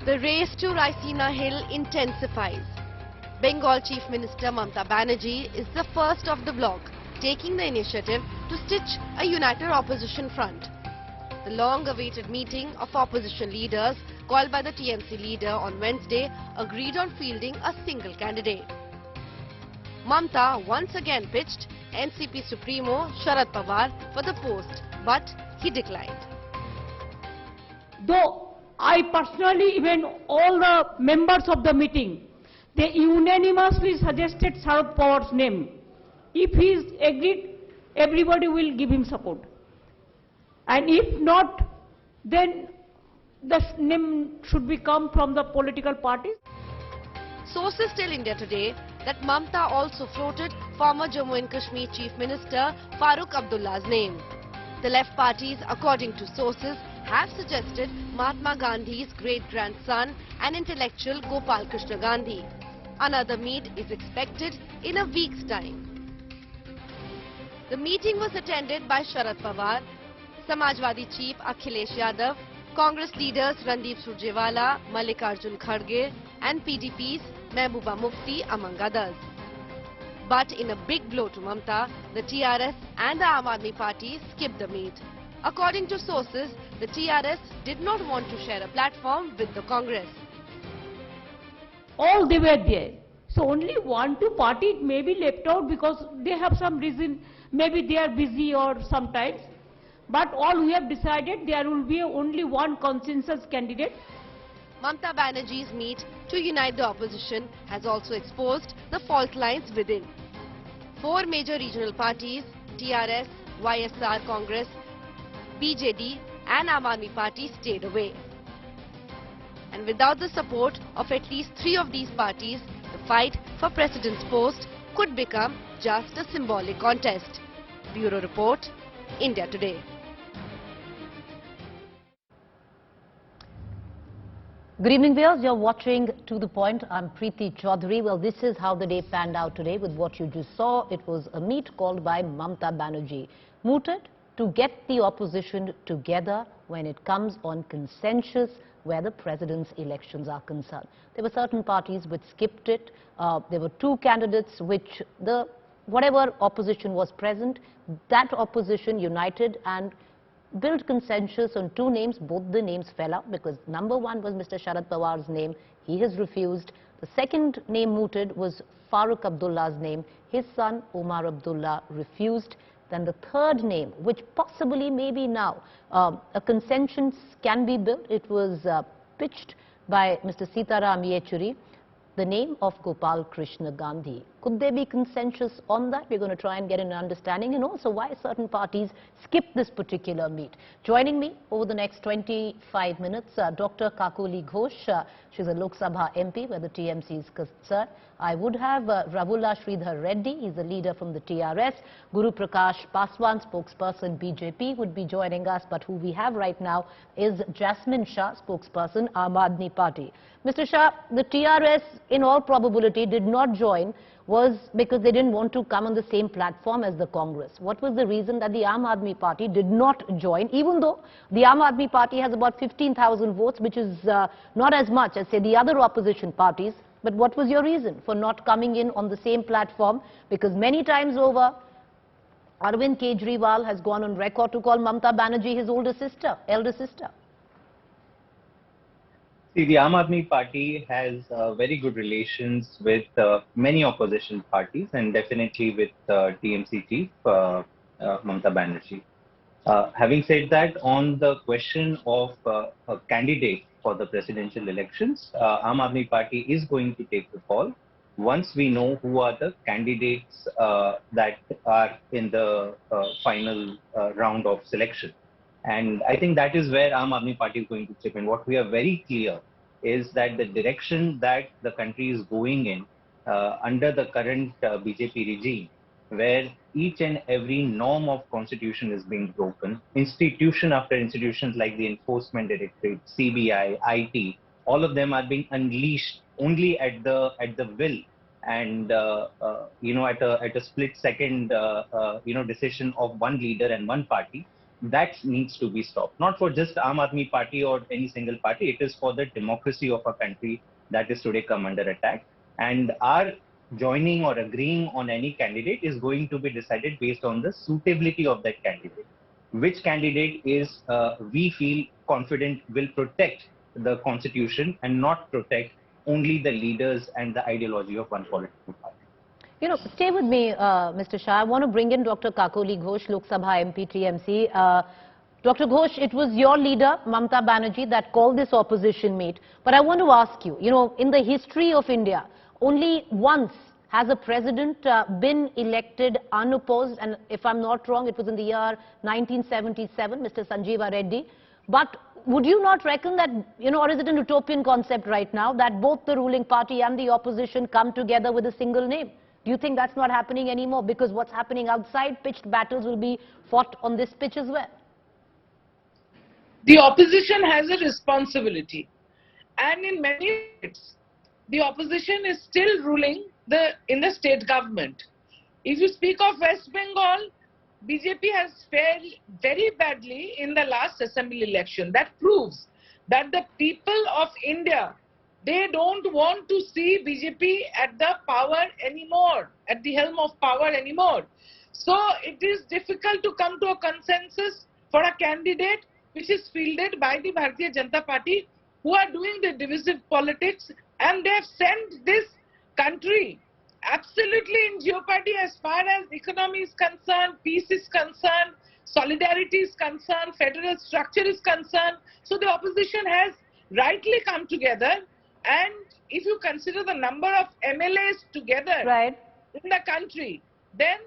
The race to Raisina Hill intensifies. Bengal Chief Minister Mamta Banerjee is the first of the bloc, taking the initiative to stitch a united opposition front. The long-awaited meeting of opposition leaders called by the TMC leader on Wednesday agreed on fielding a single candidate. Mamta once again pitched NCP Supremo Sharad Pawar for the post, but he declined. Though I personally, even all the members of the meeting, they unanimously suggested Sharad Pawar's name. If he is agreed, everybody will give him support. And if not, then the name should be come from the political parties. Sources tell India Today that Mamta also floated former Jammu and Kashmir Chief Minister Farooq Abdullah's name. The left parties, according to sources, have suggested Mahatma Gandhi's great-grandson and intellectual Gopal Krishna Gandhi. Another meet is expected in a week's time. The meeting was attended by Sharad Pawar, Samajwadi Chief Akhilesh Yadav, Congress leaders Randeep Surjewala, Mallikarjun Kharge and PDP's Mehbooba Mufti among others. But in a big blow to Mamta, the TRS and the Aam Aadmi Party skipped the meet. According to sources, the TRS did not want to share a platform with the Congress. All they were there. So only 1-2 parties may be left out because they have some reason, maybe they are busy or sometimes. But all we have decided, there will be only one consensus candidate. Mamta Banerjee's meet to unite the opposition has also exposed the fault lines within. 4 major regional parties, TRS, YSR Congress, BJD and Aam Aadmi Party stayed away. And without the support of at least 3 of these parties, the fight for President's post could become just a symbolic contest. Bureau Report, India Today. Good evening, viewers. You're watching To The Point. I'm Preeti Chaudhary. Well, this is how the day panned out today with what you just saw. It was a meet called by Mamta Banerjee, mooted to get the opposition together when it comes on consensus where the president's elections are concerned. There were certain parties which skipped it. There were 2 candidates which whatever opposition was present, that opposition united and built consensus on 2 names. Both the names fell out because number 1 was Mr. Sharad Pawar's name. He has refused. The second name mooted was Farooq Abdullah's name. His son Omar Abdullah refused. Then the third name, which possibly maybe now a consensus can be built. It was pitched by Mr. Sitaram Yechuri, the name of Gopal Krishna Gandhi. Could there be consensus on that? We're going to try and get an understanding, and also why certain parties skip this particular meet. Joining me over the next 25 minutes, Dr. Kakuli Ghosh. She's a Lok Sabha MP where the TMC is concerned. I would have Ravula Sridhar Reddy. He's a leader from the TRS. Guru Prakash Paswan, spokesperson BJP, would be joining us. But who we have right now is Jasmine Shah, spokesperson Aam Aadmi Party. Mr. Shah, the TRS in all probability did not join was because they didn't want to come on the same platform as the Congress. What was the reason that the Aam Aadmi Party did not join, even though the Aam Aadmi Party has about 15,000 votes, which is not as much as, say, the other opposition parties? But what was your reason for not coming in on the same platform? Because many times over, Arvind Kejriwal has gone on record to call Mamta Banerjee his elder sister. See, the Aam Aadmi Party has very good relations with many opposition parties and definitely with TMC chief Mamta Banerjee. Having said that, on the question of a candidate for the presidential elections, Aam Aadmi Party is going to take the call once we know who are the candidates that are in the final round of selection. And I think that is where Aam Aadmi Party is going to chip in. What we are very clear is that the direction that the country is going in under the current BJP regime, where each and every norm of constitution is being broken, institution after institutions like the Enforcement Directorate, CBI, IT, all of them are being unleashed only at the will and at a split second decision of one leader and one party. that needs to be stopped. Not for just Aam Aadmi Party or any single party. It is for the democracy of our country that is today come under attack. And our joining or agreeing on any candidate is going to be decided based on the suitability of that candidate. Which candidate is, we feel confident will protect the constitution and not protect only the leaders and the ideology of one political party. You know, stay with me, Mr. Shah. I want to bring in Dr. Kakoli Ghosh, Lok Sabha MP, TMC. Dr. Ghosh, it was your leader, Mamata Banerjee, that called this opposition meet. But I want to ask you, you know, in the history of India, only once has a president been elected unopposed, and if I'm not wrong, it was in the year 1977, Mr. Sanjeeva Reddy. But would you not reckon that, you know, or is it an utopian concept right now, that both the ruling party and the opposition come together with a single name? Do you think that's not happening anymore? Because what's happening outside, pitched battles will be fought on this pitch as well. The opposition has a responsibility. And in many states, the opposition is still ruling in the state government. If you speak of West Bengal, BJP has fared very badly in the last assembly election. That proves that the people of India, they don't want to see BJP at the power anymore, at the helm of power anymore. So it is difficult to come to a consensus for a candidate which is fielded by the Bharatiya Janata Party, who are doing the divisive politics, and they have sent this country absolutely in jeopardy as far as economy is concerned, peace is concerned, solidarity is concerned, federal structure is concerned. So the opposition has rightly come together, and if you consider the number of MLAs together in the country, then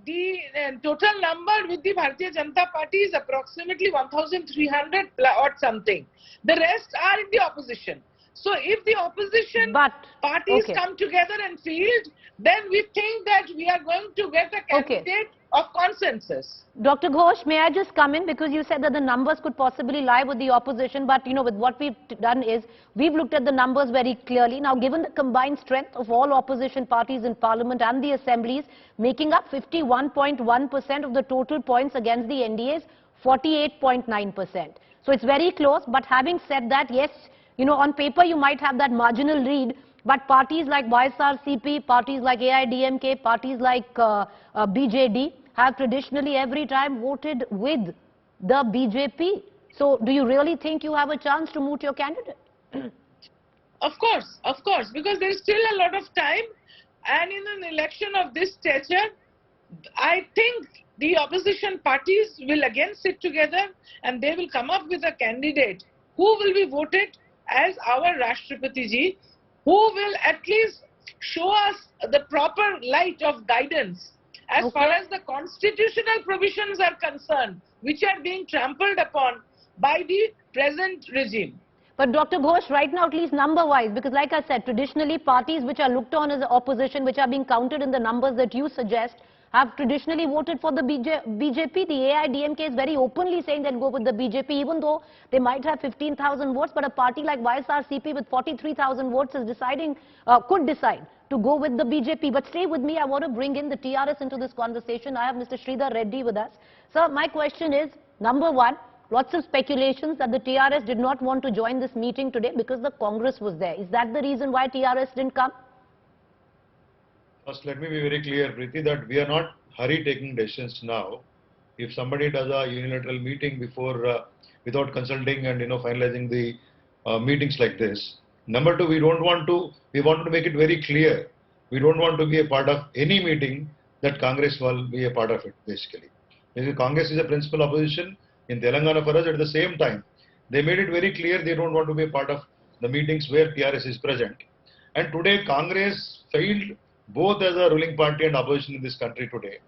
the total number with the Bharatiya Janata Party is approximately 1,300 or something. The rest are in the opposition. So if the opposition parties come together and field, then we think that we are going to get a candidate of consensus. Dr. Ghosh, may I just come in, because you said that the numbers could possibly lie with the opposition, but you know, with what we've done is we've looked at the numbers very clearly. Now, given the combined strength of all opposition parties in parliament and the assemblies, making up 51.1% of the total points against the NDA's 48.9%. So it's very close. But having said that, yes, you know, on paper you might have that marginal lead, but parties like YSRCP, parties like AIDMK, parties like BJD have traditionally every time voted with the BJP. So do you really think you have a chance to moot your candidate? Of course, because there is still a lot of time, and in an election of this stature, I think the opposition parties will again sit together and they will come up with a candidate who will be voted as our Rashtrapati ji, who will at least show us the proper light of guidance as far as the constitutional provisions are concerned, which are being trampled upon by the present regime. But Dr. Ghosh, right now, at least number-wise, because like I said, traditionally parties which are looked on as opposition, which are being counted in the numbers that you suggest, have traditionally voted for the BJP. The AIDMK is very openly saying that go with the BJP, even though they might have 15,000 votes. But a party like YSRCP with 43,000 votes is deciding, could decide to go with the BJP. But stay with me. I want to bring in the TRS into this conversation. I have Mr. Sridhar Reddy with us. Sir, my question is, number one, lots of speculations that the TRS did not want to join this meeting today because the Congress was there. Is that the reason why TRS didn't come? First, let me be very clear, Preeti, that we are not hurry taking decisions now. If somebody does a unilateral meeting before, without consulting and finalizing the meetings like this. Number two, we want to make it very clear. We don't want to be a part of any meeting that Congress will be a part of it, basically. Because Congress is a principal opposition in Telangana for us. At the same time, they made it very clear they don't want to be a part of the meetings where TRS is present. And today, Congress failed both as a ruling party and opposition in this country today.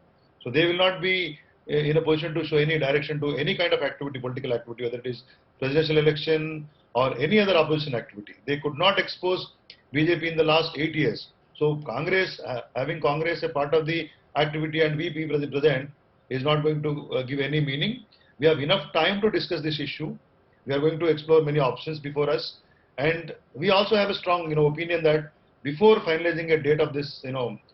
So they will not be in a position to show any direction to any kind of activity, political activity, whether it is presidential election or any other opposition activity. They could not expose BJP in the last 8 years. So Congress, having Congress a part of the activity and we be present is not going to give any meaning. We have enough time to discuss this issue. We are going to explore many options before us. And we also have a strong opinion that before finalizing a date of this,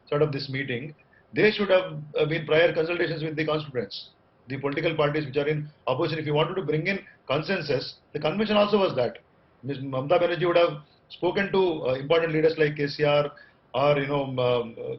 sort of this meeting, there should have been prior consultations with the constituents. the political parties which are in opposition, if you wanted to bring in consensus, the convention also was that. Ms. Mamata Banerjee would have spoken to important leaders like KCR or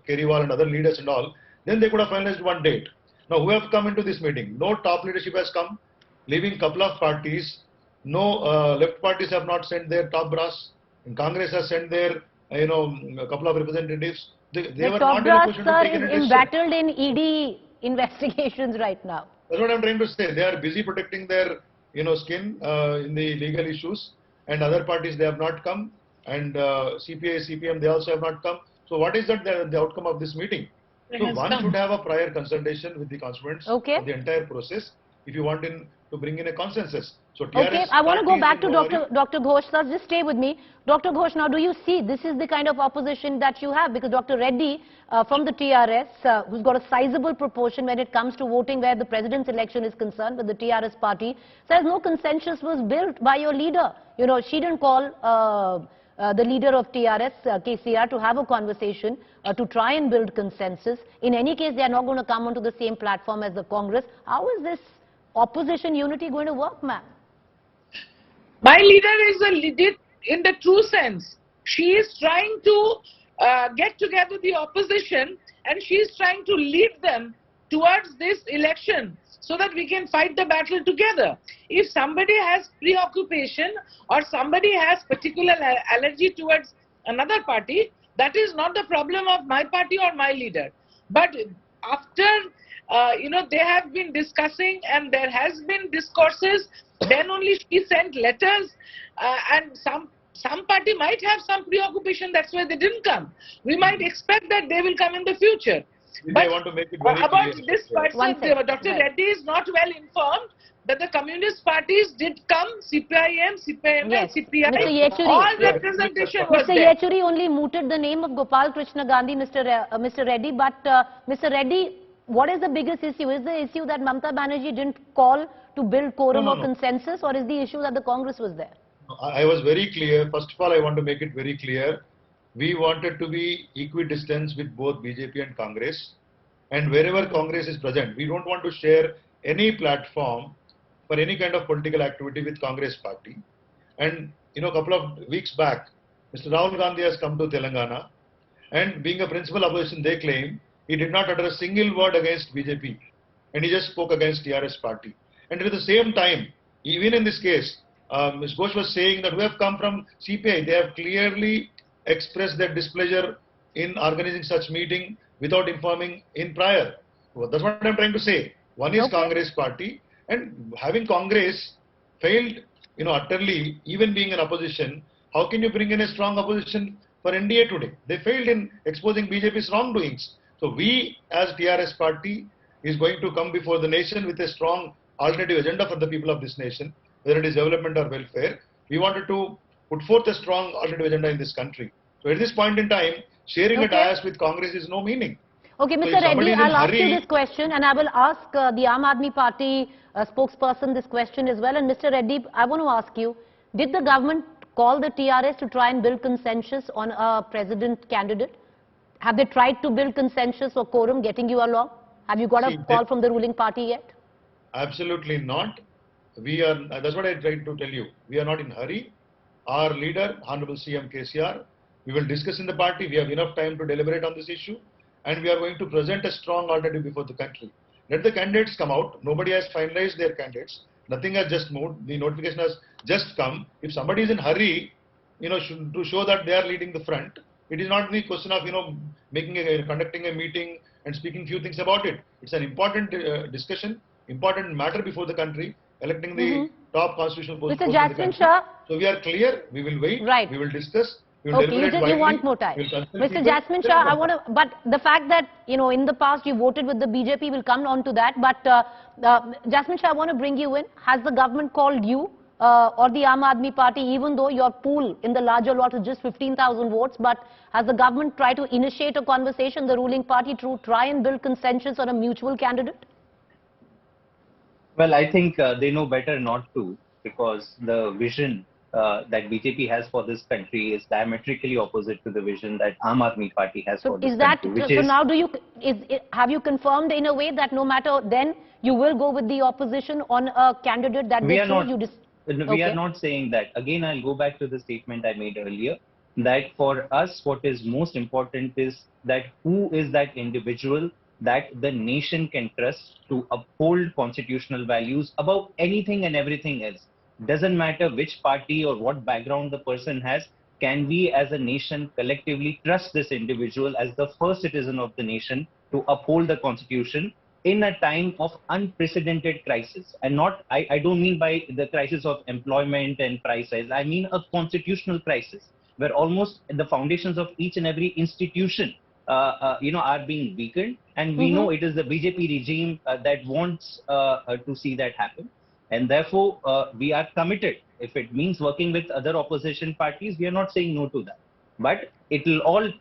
Keriwal and other leaders and all. Then they could have finalized one date. Now, who have come into this meeting? No top leadership has come, leaving couple of parties. No left parties have not sent their top brass. And Congress has sent their a couple of representatives. They were not in a position to take any decision. Embattled in ED investigations right now. That's what I'm trying to say. They are busy protecting their skin in the legal issues, and other parties they have not come, and CPI, CPM they also have not come. So what is that the outcome of this meeting? So one should have a prior consultation with the constituents of the entire process if you want to bring in a consensus. So okay, I want to go back to Dr. Ghosh. Sir, just stay with me. Dr. Ghosh, now do you see this is the kind of opposition that you have? Because Dr. Reddy from the TRS, who's got a sizable proportion when it comes to voting where the president's election is concerned with the TRS party, says no consensus was built by your leader. She didn't call the leader of TRS, KCR, to have a conversation to try and build consensus. In any case, they are not going to come onto the same platform as the Congress. How is this opposition unity going to work, ma'am? My leader is a leader in the true sense. She is trying to get together the opposition, and she is trying to lead them towards this election so that we can fight the battle together. If somebody has preoccupation or somebody has particular allergy towards another party, that is not the problem of my party or my leader. But after they have been discussing and there has been discourses, then only she sent letters, and some party might have some preoccupation, that's why they didn't come. We might expect that they will come in the future. But want to make it very about clear. this person, Dr. Reddy is not well informed that the communist parties did come, CPIM, CPIM, and CPI, all representation was there. Mr. Yechuri only mooted the name of Gopal Krishna Gandhi, Mr. Reddy, but Mr. Reddy, what is the biggest issue? Is the issue that Mamata Banerjee didn't call to build quorum or consensus, or is the issue that the Congress was there? I was very clear. First of all, I want to make it very clear. We wanted to be equidistant with both BJP and Congress. And wherever Congress is present, we don't want to share any platform for any kind of political activity with Congress party. And a couple of weeks back, Mr. Rahul Gandhi has come to Telangana, and being a principal opposition, they claim he did not utter a single word against BJP, and he just spoke against TRS party. And at the same time, even in this case, Ms. Ghosh was saying that we have come from CPI. They have clearly expressed their displeasure in organizing such meeting without informing in prior. Well, that's what I'm trying to say. One is Congress party, and having Congress failed, utterly, even being an opposition, how can you bring in a strong opposition for NDA today? They failed in exposing BJP's wrongdoings. So we as TRS party is going to come before the nation with a strong alternative agenda for the people of this nation, whether it is development or welfare. We wanted to put forth a strong alternative agenda in this country. So at this point in time, sharing a dais with Congress is no meaning. Okay, Mr. Reddy, I'll ask you this question, and I will ask the Aam Aadmi Party spokesperson this question as well. And Mr. Reddy, I want to ask you, did the government call the TRS to try and build consensus on a president candidate? Have they tried to build consensus or quorum getting you along? Have you got a call from the ruling party yet? Absolutely not. We are, that's what I tried to tell you. We are not in hurry. Our leader, Honorable CM KCR, we will discuss in the party. We have enough time to deliberate on this issue, and we are going to present a strong alternative before the country. Let the candidates come out. Nobody has finalized their candidates. Nothing has just moved. The notification has just come. If somebody is in hurry, to show that they are leading the front, it is not the question of conducting a meeting and speaking few things about it. It's an important discussion, important matter before the country, electing the top constitutional post. Mr. Jasmine Shah. So we are clear. We will wait. Right. We will discuss. Okay, you want more time. Mr. Jasmine Shah, I want to, but the fact that, in the past you voted with the BJP, will come on to that. But Jasmine Shah, I want to bring you in. Has the government called you or the Aam Aadmi Party, even though your pool in the larger lot is just 15,000 votes, but has the government tried to initiate a conversation, the ruling party, to try and build consensus on a mutual candidate? Well, I think they know better not to, because the vision that BJP has for this country is diametrically opposite to the vision that Aam Aadmi Party has So for this is that, country, which so is... now have you confirmed in a way that no matter then you will go with the opposition on a candidate that We they are choose? not. We are not saying that. Again, I'll go back to the statement I made earlier, that for us, what is most important is that who is that individual that the nation can trust to uphold constitutional values above anything and everything else. Doesn't matter which party or what background the person has. Can we as a nation collectively trust this individual as the first citizen of the nation to uphold the constitution in a time of unprecedented crisis? And not, I don't mean by the crisis of employment and price rise, I mean a constitutional crisis where almost the foundations of each and every institution are being weakened, and we know it is the BJP regime that wants to see that happen, and therefore we are committed. If it means working with other opposition parties, we are not saying no to that, but it will all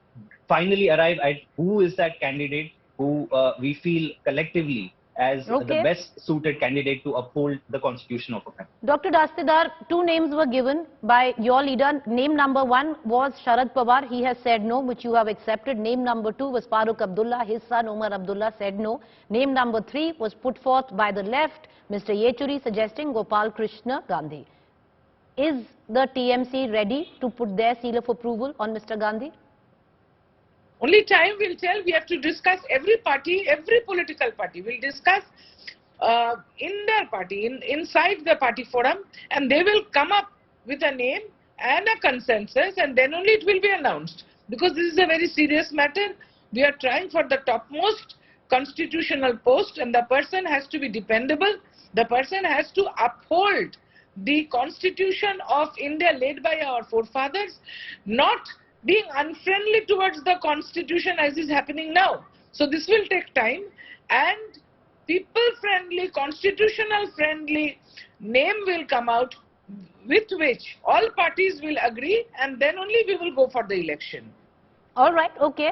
finally arrive at who is that candidate who we feel collectively as the best suited candidate to uphold the constitution of a country. Dr. Dastidar, two names were given by your leader. Name number one was Sharad Pawar. He has said no, which you have accepted. Name number two was Farooq Abdullah. His son Omar Abdullah said no. Name number three was put forth by the left, Mr. Yechuri, suggesting Gopal Krishna Gandhi. Is the TMC ready to put their seal of approval on Mr. Gandhi? Only time will tell. We have to discuss, every party, every political party will discuss in their party, inside the party forum, and they will come up with a name and a consensus, and then only it will be announced. Because this is a very serious matter. We are trying for the topmost constitutional post, and the person has to be dependable. The person has to uphold the constitution of India laid by our forefathers, not being unfriendly towards the constitution as is happening now. So this will take time, and people-friendly, constitutional-friendly name will come out with which all parties will agree, and then only we will go for the election. All right, okay.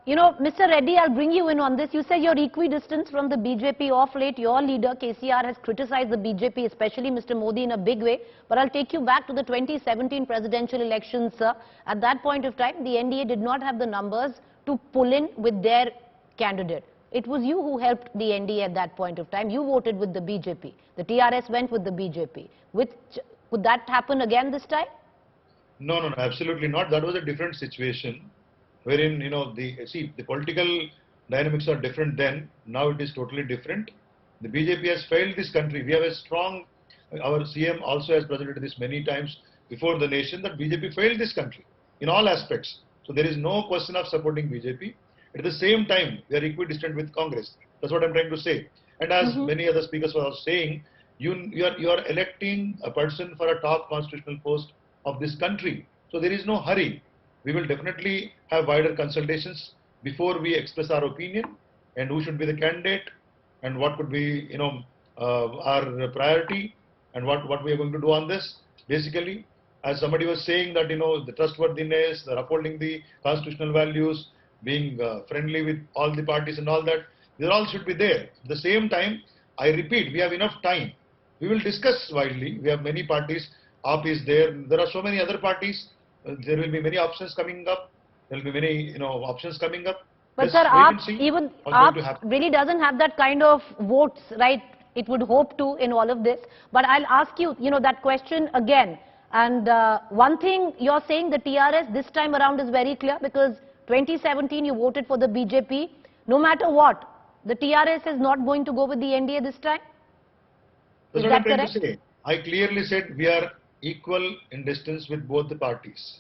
Mr. Reddy, I'll bring you in on this. You say you're equidistant from the BJP. Of late, your leader, KCR, has criticized the BJP, especially Mr. Modi, in a big way. But I'll take you back to the 2017 presidential elections, sir. At that point of time, the NDA did not have the numbers to pull in with their candidate. It was you who helped the NDA at that point of time. You voted with the BJP. The TRS went with the BJP. Could that happen again this time? No, absolutely not. That was a different situation, wherein, the political dynamics are different then. Now it is totally different. The BJP has failed this country. We have a strong, our CM also has presented this many times before the nation, that BJP failed this country in all aspects. So there is no question of supporting BJP. At the same time, we are equidistant with Congress. That's what I'm trying to say. And as many other speakers were saying, you are electing a person for a top constitutional post of this country. So there is no hurry. We will definitely have wider consultations before we express our opinion, and who should be the candidate, and what could be, our priority, and what we are going to do on this. Basically, as somebody was saying that, the trustworthiness, the upholding the constitutional values, being friendly with all the parties and all that, they all should be there. At the same time, I repeat, we have enough time. We will discuss widely. We have many parties. AAP is there. There are so many other parties. There will be many options coming up. There will be many, options coming up. But sir, AAP really doesn't have that kind of votes, right? It would hope to in all of this. But I'll ask you, that question again. And one thing you're saying, the TRS this time around is very clear, because 2017 you voted for the BJP. No matter what, the TRS is not going to go with the NDA this time. That's what I'm trying to say. I clearly said we are equal in distance with both the parties.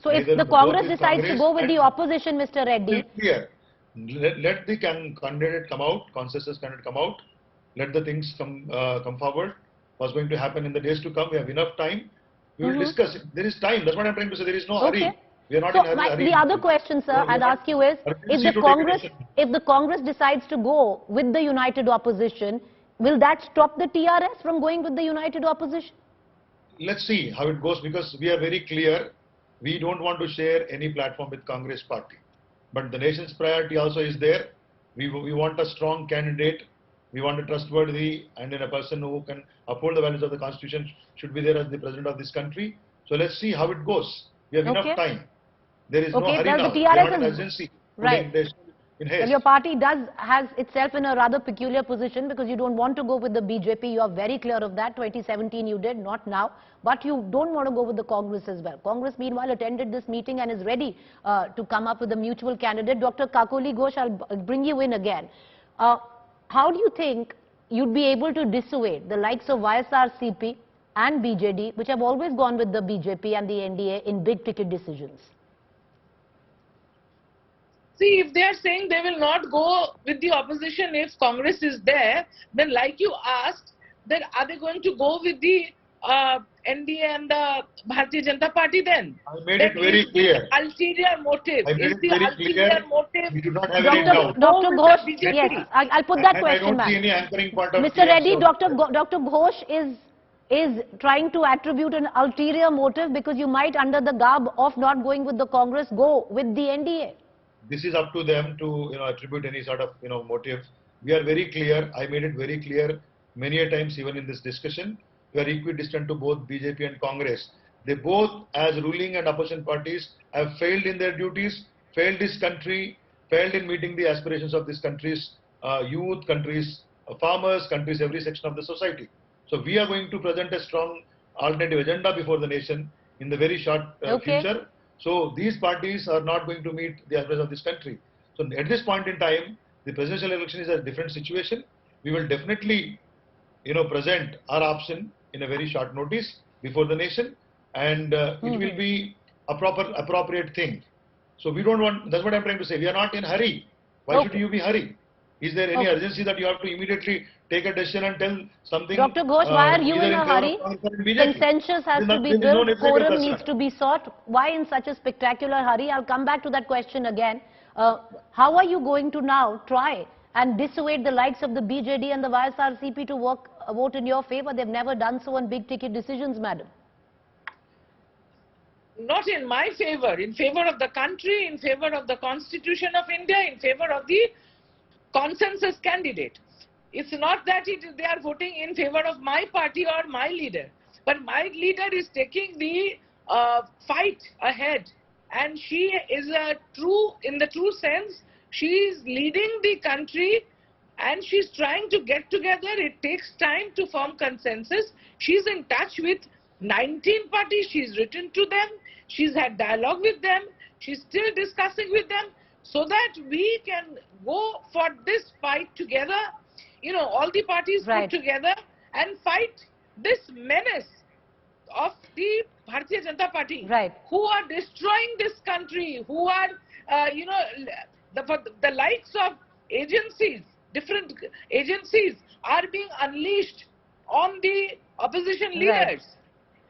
So if the Congress decides to go with the opposition, Mr. Reddy. Clear. Let the candidate come out, consensus candidate come out. Let the things come forward. What's going to happen in the days to come? We have enough time. We will discuss it. There is time. That's what I'm trying to say. There is no hurry. We are not in a hurry. The other question, sir, I'd ask you is, if the Congress decides to go with the united opposition, will that stop the TRS from going with the united opposition? Let's see how it goes, because we are very clear. We don't want to share any platform with Congress party. But the nation's priority also is there. We want a strong candidate We want a trustworthy and a person who can uphold the values of the Constitution should be there as the president of this country. So let's see how it goes. We have enough time. There is no hurry well, now. the We are not TRS an is urgency. right. In haste. Well, your party has itself in a rather peculiar position because you don't want to go with the BJP. You are very clear of that. 2017 you did, not now. But you don't want to go with the Congress as well. Congress, meanwhile, attended this meeting and is ready to come up with a mutual candidate. Dr. Kakoli Ghosh, I'll bring you in again. How do you think you'd be able to dissuade the likes of YSRCP and BJD, which have always gone with the BJP and the NDA in big ticket decisions? See, if they are saying they will not go with the opposition if Congress is there, then like you asked, then are they going to go with the NDA and the Bharatiya Janata Party then? I made it very clear. Ulterior motive. I made Is it the very ulterior clear. motive? We do not have any doubt. Dr. Ghosh, yes, I'll put that And question, I don't see any anchoring point of Mr. Reddy, Dr. Ghosh is trying to attribute an ulterior motive because you might, under the garb of not going with the Congress, go with the NDA. This is up to them to attribute any sort of motive. We are very clear. I made it very clear many a times even in this discussion. We are equidistant to both BJP and Congress. They both, as ruling and opposition parties, have failed in their duties, failed this country, failed in meeting the aspirations of this country's youth, country's farmers, country's every section of the society. So we are going to present a strong alternative agenda before the nation in the very short future. So these parties are not going to meet the aspirations of this country. So at this point in time, the presidential election is a different situation. We will definitely, present our option in a very short notice before the nation, and it will be a appropriate thing. So we don't want. That's what I'm trying to say. We are not in hurry. Why should you be hurry? Is there any urgency that you have to immediately take a decision and tell something? Dr. Ghosh, why are you in a hurry? Consensus has to be built, quorum needs to be sought. Why in such a spectacular hurry? I'll come back to that question again. How are you going to now try and dissuade the likes of the BJD and the YSRCP to vote in your favor? They've never done so on big ticket decisions, madam. Not in my favor, in favor of the country, in favor of the Constitution of India, in favor of the consensus candidate. It's not that they are voting in favor of my party or my leader, but my leader is taking the fight ahead, and she is in the true sense, she is leading the country and she's trying to get together. It takes time to form consensus. She's in touch with 19 parties, she's written to them, she's had dialogue with them, she's still discussing with them, so that we can go for this fight together, all the parties put together and fight this menace of the Bharatiya Janata Party, who are destroying this country, who are, the likes of agencies, different agencies are being unleashed on the opposition leaders.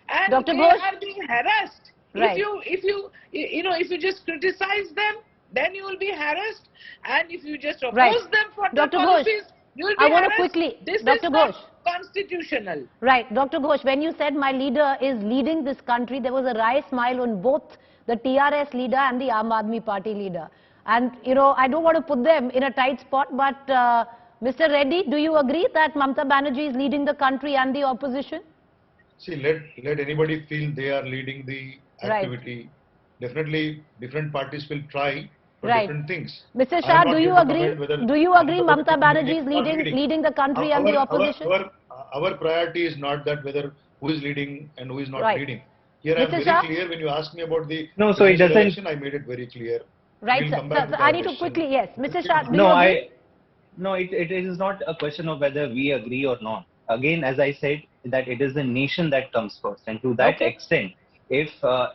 And Dr. they Ghosh, are being harassed. If you just criticize them, then you will be harassed, and if you just oppose them for their policies, you will be harassed. I want to quickly, this Dr. is Ghosh, not constitutional. Right, Dr. Ghosh, when you said my leader is leading this country, there was a wry smile on both the TRS leader and the Aam Aadmi Party leader. And, I don't want to put them in a tight spot, but Mr. Reddy, do you agree that Mamta Banerjee is leading the country and the opposition? See, let anybody feel they are leading the activity. Definitely, different parties will try for different things. Mr. Shah, do you agree? Do you agree Mamta Banerjee is leading the country and the opposition? Our priority is not that whether who is leading and who is not leading. Here I am very clear when you ask me about the election, I made it very clear. Right, sir. I need to quickly, yes. Mr. Shah, do you agree? No, it is not a question of whether we agree or not. Again, as I said, that it is the nation that comes first, and to that extent, if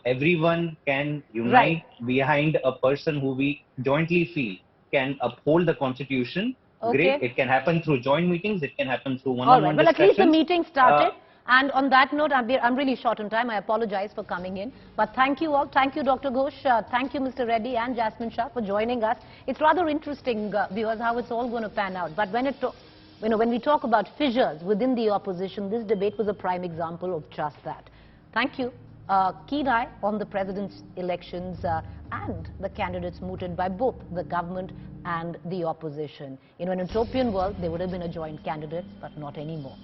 everyone can unite behind a person who we jointly feel can uphold the constitution, great. It can happen through joint meetings, it can happen through one-on-one discussions. Well, at least the meeting started. And on that note, I'm really short on time. I apologize for coming in. But thank you all. Thank you, Dr. Ghosh. Thank you, Mr. Reddy and Jasmine Shah for joining us. It's rather interesting, viewers, how it's all going to pan out. But when we talk about fissures within the opposition, this debate was a prime example of just that. Thank you. Keen eye on the president's elections and the candidates mooted by both the government and the opposition. In an utopian world, they would have been a joint candidate, but not anymore.